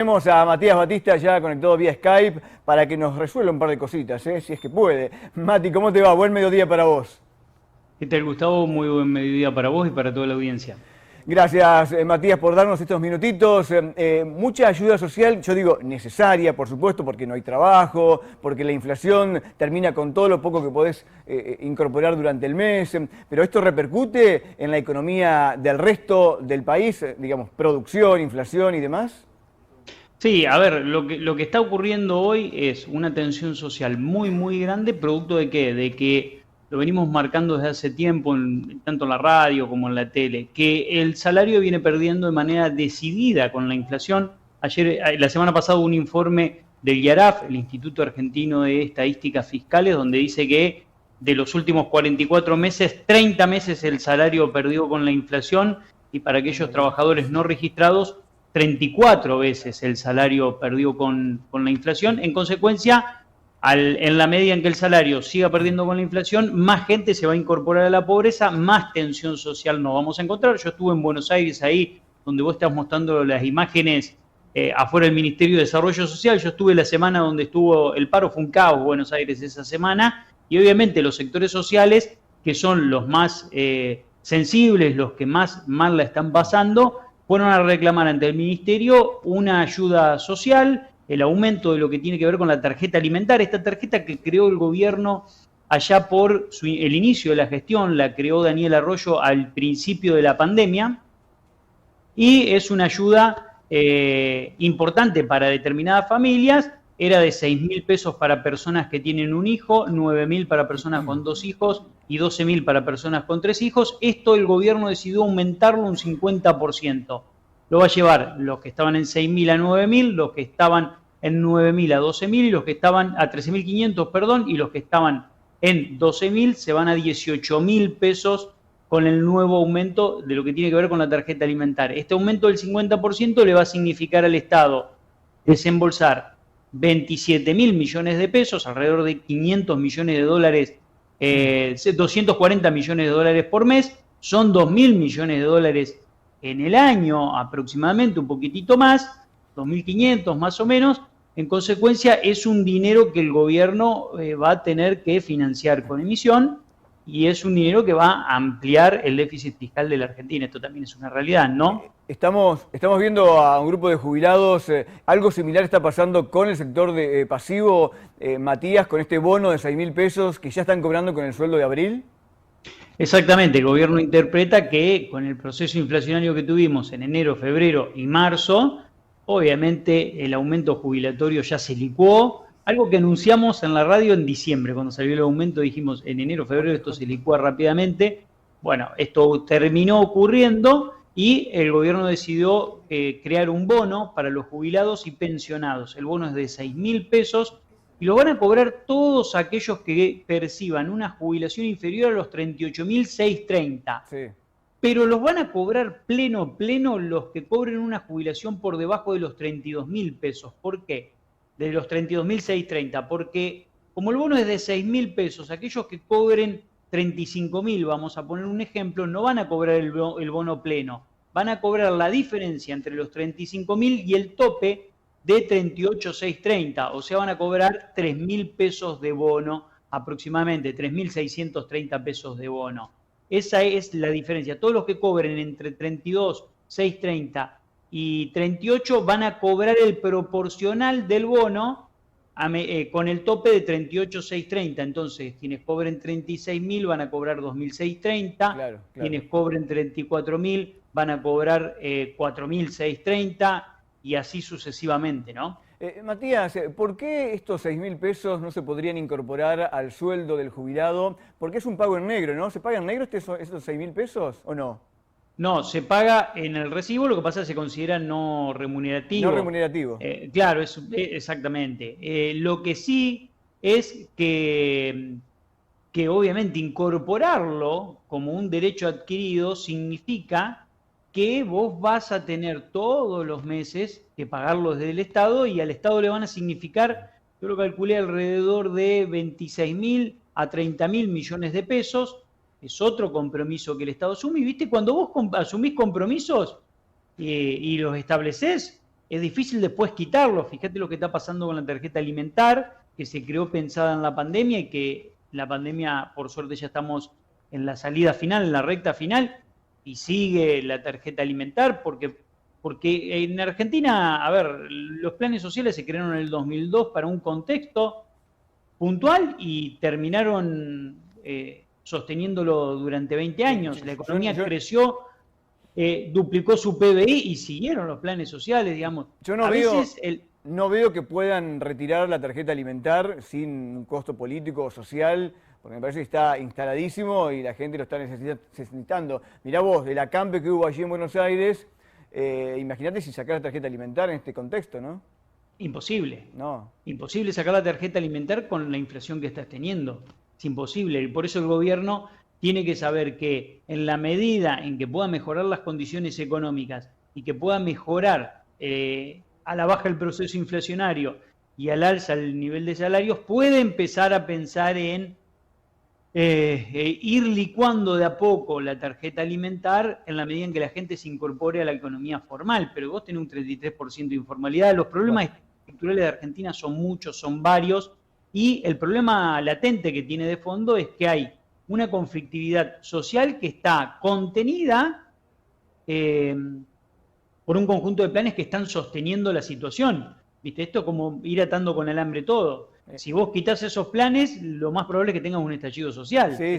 Tenemos a Matías Batista ya conectado vía Skype para que nos resuelva un par de cositas, si es que puede. Mati, ¿cómo te va? Buen mediodía para vos. ¿Qué tal, Gustavo? Muy buen mediodía para vos y para toda la audiencia. Gracias, Matías, por darnos estos minutitos. Mucha ayuda social, yo digo necesaria, por supuesto, porque no hay trabajo, porque la inflación termina con todo lo poco que podés incorporar durante el mes, pero esto repercute en la economía del resto del país, digamos, producción, inflación y demás. Sí, a ver, lo que está ocurriendo hoy es una tensión social muy grande, producto de qué? De que lo venimos marcando desde hace tiempo, tanto en la radio como en la tele, que el salario viene perdiendo de manera decidida con la inflación. La semana pasada hubo un informe del IARAF, el Instituto Argentino de Estadísticas Fiscales, donde dice que de los últimos 44 meses, 30 meses el salario perdió con la inflación, y para aquellos trabajadores no registrados, 34 veces el salario perdió con la inflación. En consecuencia, en la medida en que el salario siga perdiendo con la inflación, más gente se va a incorporar a la pobreza, más tensión social nos vamos a encontrar. Yo estuve en Buenos Aires, ahí donde vos estás mostrando las imágenes afuera del Ministerio de Desarrollo Social. Yo estuve la semana donde estuvo el paro, fue un caos Buenos Aires esa semana, y obviamente los sectores sociales, que son los más sensibles, los que más mal la están pasando, fueron a reclamar ante el Ministerio una ayuda social, el aumento de lo que tiene que ver con la tarjeta alimentaria, esta tarjeta que creó el gobierno allá por el inicio de la gestión, la creó Daniel Arroyo al principio de la pandemia, y es una ayuda importante para determinadas familias. Era de 6.000 pesos para personas que tienen un hijo, 9.000 para personas con 2 hijos y 12.000 para personas con 3 hijos. Esto el gobierno decidió aumentarlo un 50%. Lo va a llevar los que estaban en 6.000 a 9.000, los que estaban en 9.000 a 12.000 y los que estaban a 13.500, perdón, y los que estaban en 12.000 se van a 18.000 pesos con el nuevo aumento de lo que tiene que ver con la tarjeta alimentaria. Este aumento del 50% le va a significar al Estado desembolsar 27.000 millones de pesos, alrededor de 500 millones de dólares, 240 millones de dólares por mes, son 2.000 millones de dólares en el año aproximadamente, un poquitito más, 2.500 más o menos. En consecuencia, es un dinero que el gobierno va a tener que financiar con emisión, y es un dinero que va a ampliar el déficit fiscal de la Argentina. Esto también es una realidad, ¿no? Estamos viendo a un grupo de jubilados, algo similar está pasando con el sector de pasivo, Matías, con este bono de 6.000 pesos que ya están cobrando con el sueldo de abril. Exactamente, el gobierno interpreta que con el proceso inflacionario que tuvimos en enero, febrero y marzo, obviamente el aumento jubilatorio ya se licuó, algo que anunciamos en la radio en diciembre. Cuando salió el aumento dijimos en enero, febrero esto se licúa rápidamente. Bueno, esto terminó ocurriendo y el gobierno decidió crear un bono para los jubilados y pensionados. El bono es de 6.000 pesos y lo van a cobrar todos aquellos que perciban una jubilación inferior a los 38.630. Sí. Pero los van a cobrar pleno los que cobren una jubilación por debajo de los 32.000 pesos. ¿Por qué? De los 32.630, porque como el bono es de 6.000 pesos, aquellos que cobren 35.000, vamos a poner un ejemplo, no van a cobrar el bono pleno, van a cobrar la diferencia entre los 35.000 y el tope de 38.630, o sea, van a cobrar 3.000 pesos de bono, aproximadamente 3.630 pesos de bono. Esa es la diferencia. Todos los que cobren entre 32.630 y 38 van a cobrar el proporcional del bono con el tope de 38.630. Entonces, quienes cobren 36.000 van a cobrar 2.630, Claro. quienes cobren 34.000 van a cobrar 4.630 y así sucesivamente, ¿no? Matías, ¿por qué estos 6.000 pesos no se podrían incorporar al sueldo del jubilado? Porque es un pago en negro, ¿no? ¿Se paga en negro estos 6.000 pesos o no? No, se paga en el recibo, lo que pasa es que se considera no remunerativo. No remunerativo. Claro, exactamente. Lo que sí es que obviamente incorporarlo como un derecho adquirido significa que vos vas a tener todos los meses que pagarlo desde el Estado, y al Estado le van a significar, yo lo calculé, alrededor de 26.000 a 30.000 millones de pesos. Es otro compromiso que el Estado asume. Y viste, cuando vos asumís compromisos y los establecés, es difícil después quitarlo. Fíjate lo que está pasando con la tarjeta alimentar, que se creó pensada en la pandemia y que la pandemia, por suerte, ya estamos en la salida final, en la recta final, y sigue la tarjeta alimentar, porque en Argentina, a ver, los planes sociales se crearon en el 2002 para un contexto puntual y terminaron sosteniéndolo durante 20 años. La economía creció, duplicó su PBI y siguieron los planes sociales, digamos. Yo no veo que puedan retirar la tarjeta alimentar sin un costo político o social, porque me parece que está instaladísimo y la gente lo está necesitando. Mirá vos, el acampe que hubo allí en Buenos Aires, imagínate si sacás la tarjeta alimentar en este contexto, ¿no? Imposible. No. Imposible sacar la tarjeta alimentar con la inflación que estás teniendo. Es imposible. Y por eso el gobierno tiene que saber que en la medida en que pueda mejorar las condiciones económicas y que pueda mejorar a la baja el proceso inflacionario y al alza el nivel de salarios, puede empezar a pensar en ir licuando de a poco la tarjeta alimentar en la medida en que la gente se incorpore a la economía formal. Pero vos tenés un 33% de informalidad. Los problemas estructurales de Argentina son muchos, son varios, y el problema latente que tiene de fondo es que hay una conflictividad social que está contenida por un conjunto de planes que están sosteniendo la situación. ¿Viste? Esto es como ir atando con alambre todo. Si vos quitas esos planes, lo más probable es que tengas un estallido social. Sí,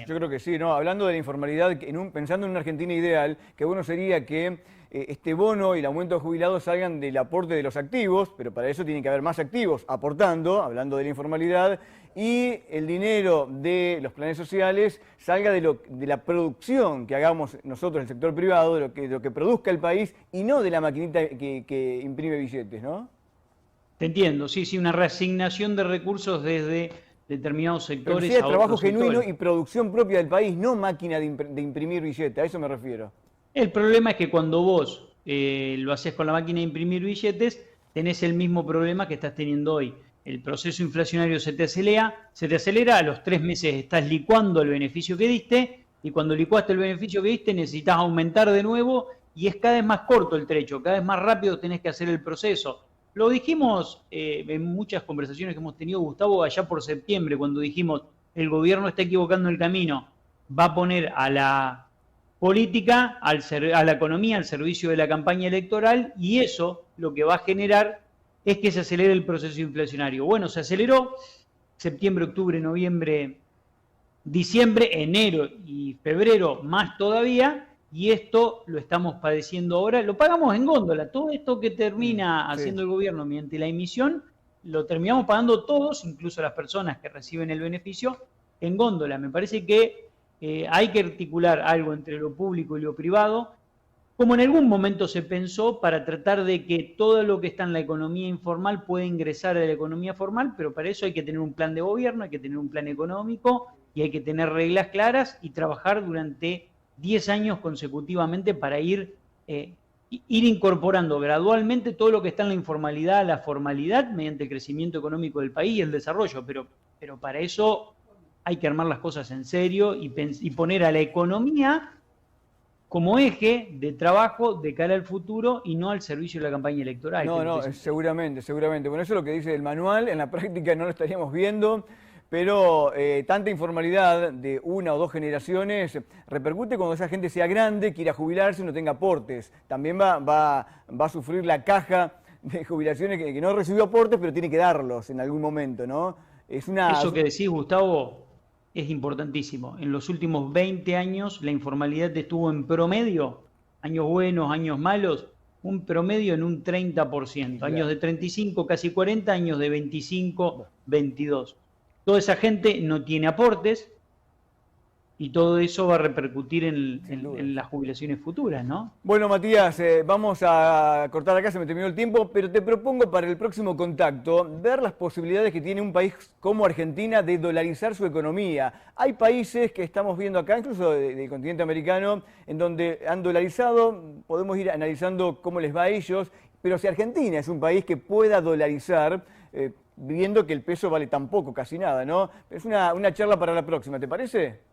yo creo que sí. No, hablando de la informalidad, pensando en una Argentina ideal, qué bueno sería que este bono y el aumento de jubilados salgan del aporte de los activos, pero para eso tiene que haber más activos aportando, hablando de la informalidad, y el dinero de los planes sociales salga de la producción que hagamos nosotros, el sector privado, de lo que produzca el país, y no de la maquinita que imprime billetes, ¿no? Te entiendo, sí, una reasignación de recursos desde determinados sectores pero sí, a trabajo otros genuino sectores. Y producción propia del país, no máquina de imprimir billetes, a eso me refiero. El problema es que cuando vos lo haces con la máquina de imprimir billetes, tenés el mismo problema que estás teniendo hoy. El proceso inflacionario se te acelera, a los 3 meses estás licuando el beneficio que diste, y cuando licuaste el beneficio que diste necesitas aumentar de nuevo, y es cada vez más corto el trecho, cada vez más rápido tenés que hacer el proceso. Lo dijimos en muchas conversaciones que hemos tenido, Gustavo, allá por septiembre, cuando dijimos el gobierno está equivocando el camino, va a poner a la política, a la economía, al servicio de la campaña electoral, y eso lo que va a generar es que se acelere el proceso inflacionario. Bueno, se aceleró, septiembre, octubre, noviembre, diciembre, enero y febrero más todavía, y esto lo estamos padeciendo ahora, lo pagamos en góndola. Todo esto que termina haciendo el gobierno mediante la emisión, lo terminamos pagando todos, incluso las personas que reciben el beneficio, en góndola. Me parece que hay que articular algo entre lo público y lo privado, como en algún momento se pensó, para tratar de que todo lo que está en la economía informal pueda ingresar a la economía formal, pero para eso hay que tener un plan de gobierno, hay que tener un plan económico y hay que tener reglas claras y trabajar durante 10 años consecutivamente para ir incorporando gradualmente todo lo que está en la informalidad a la formalidad mediante el crecimiento económico del país y el desarrollo, pero para eso hay que armar las cosas en serio y poner a la economía como eje de trabajo de cara al futuro y no al servicio de la campaña electoral. No, seguramente. Bueno, eso es lo que dice el manual, en la práctica no lo estaríamos viendo, pero tanta informalidad de una o dos generaciones repercute cuando esa gente sea grande, quiera jubilarse y no tenga aportes. También va a sufrir la caja de jubilaciones que no recibió aportes, pero tiene que darlos en algún momento, ¿no? Eso que decís, Gustavo, es importantísimo. En los últimos 20 años la informalidad estuvo en promedio, años buenos, años malos, un promedio en un 30%. Años de 35, casi 40, años de 25, 22. Toda esa gente no tiene aportes y todo eso va a repercutir en las jubilaciones futuras, ¿no? Bueno, Matías, vamos a cortar acá, se me terminó el tiempo, pero te propongo para el próximo contacto ver las posibilidades que tiene un país como Argentina de dolarizar su economía. Hay países que estamos viendo acá, incluso del continente americano, en donde han dolarizado, podemos ir analizando cómo les va a ellos, pero si Argentina es un país que pueda dolarizar, viendo que el peso vale tan poco, casi nada, ¿no? Es una charla para la próxima, ¿te parece?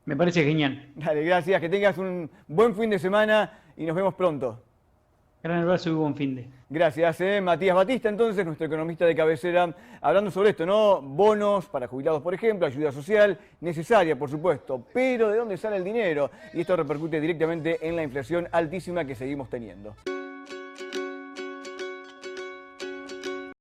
Me parece genial. Dale, gracias, que tengas un buen fin de semana y nos vemos pronto. Gran abrazo y buen fin de. Gracias, Matías Batista, entonces, nuestro economista de cabecera, hablando sobre esto, ¿no? Bonos para jubilados, por ejemplo, ayuda social, necesaria, por supuesto, pero ¿de dónde sale el dinero? Y esto repercute directamente en la inflación altísima que seguimos teniendo.